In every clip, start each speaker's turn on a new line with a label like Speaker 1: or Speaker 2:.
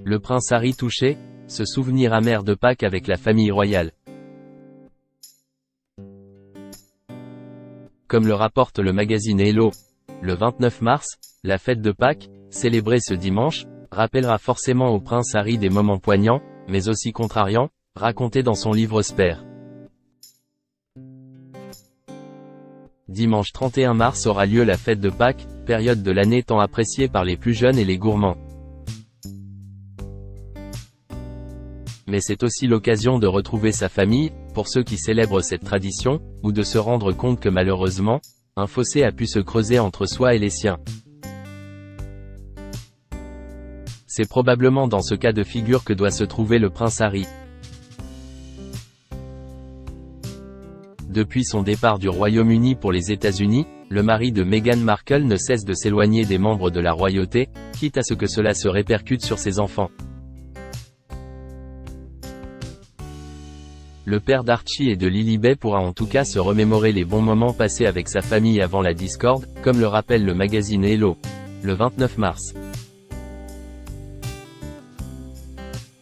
Speaker 1: Le prince Harry touché, ce souvenir amer de Pâques avec la famille royale. Comme le rapporte le magazine Hello, le 29 mars, la fête de Pâques, célébrée ce dimanche, rappellera forcément au prince Harry des moments poignants, mais aussi contrariants, racontés dans son livre Spare. Dimanche 31 mars aura lieu la fête de Pâques, période de l'année tant appréciée par les plus jeunes et les gourmands. Mais c'est aussi l'occasion de retrouver sa famille, pour ceux qui célèbrent cette tradition, ou de se rendre compte que malheureusement, un fossé a pu se creuser entre soi et les siens. C'est probablement dans ce cas de figure que doit se trouver le prince Harry. Depuis son départ du Royaume-Uni pour les États-Unis, le mari de Meghan Markle ne cesse de s'éloigner des membres de la royauté, quitte à ce que cela se répercute sur ses enfants. Le père d'Archie et de Lilibet pourra en tout cas se remémorer les bons moments passés avec sa famille avant la discorde, comme le rappelle le magazine Hello, le 29 mars.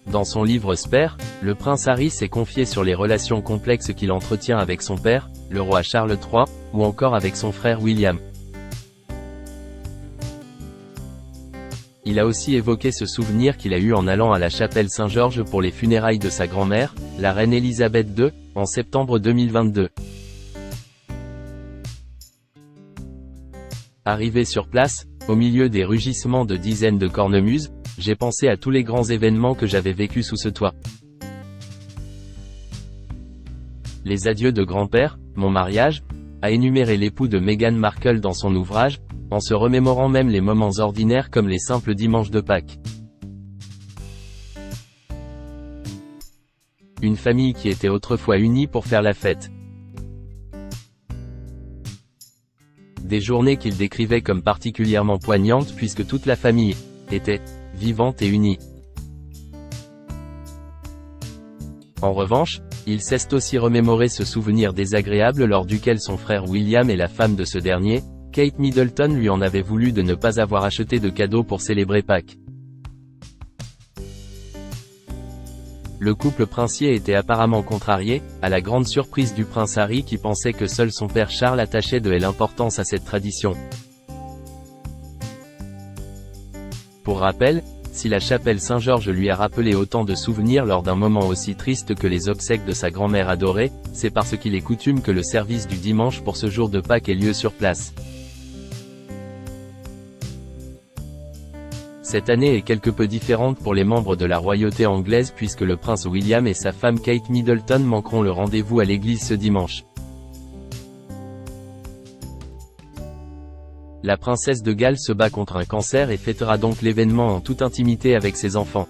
Speaker 1: Dans son livre Spare, le prince Harry s'est confié sur les relations complexes qu'il entretient avec son père, le roi Charles III, ou encore avec son frère William. Il a aussi évoqué ce souvenir qu'il a eu en allant à la chapelle Saint-Georges pour les funérailles de sa grand-mère, la reine Elisabeth II, en septembre 2022. Arrivé sur place, au milieu des rugissements de dizaines de cornemuses, j'ai pensé à tous les grands événements que j'avais vécus sous ce toit. Les adieux de grand-père, mon mariage, a énuméré l'époux de Meghan Markle dans son ouvrage, en se remémorant même les moments ordinaires comme les simples dimanches de Pâques. Une famille qui était autrefois unie pour faire la fête. Des journées qu'il décrivait comme particulièrement poignantes puisque toute la famille était vivante et unie. En revanche, il cesse aussi remémorer ce souvenir désagréable lors duquel son frère William et la femme de ce dernier, Kate Middleton, lui en avaient voulu de ne pas avoir acheté de cadeaux pour célébrer Pâques. Le couple princier était apparemment contrarié, à la grande surprise du prince Harry qui pensait que seul son père Charles attachait de l'importance à cette tradition. Pour rappel, si la chapelle Saint-Georges lui a rappelé autant de souvenirs lors d'un moment aussi triste que les obsèques de sa grand-mère adorée, c'est parce qu'il est coutume que le service du dimanche pour ce jour de Pâques ait lieu sur place. Cette année est quelque peu différente pour les membres de la royauté anglaise puisque le prince William et sa femme Kate Middleton manqueront le rendez-vous à l'église ce dimanche. La princesse de Galles se bat contre un cancer et fêtera donc l'événement en toute intimité avec ses enfants.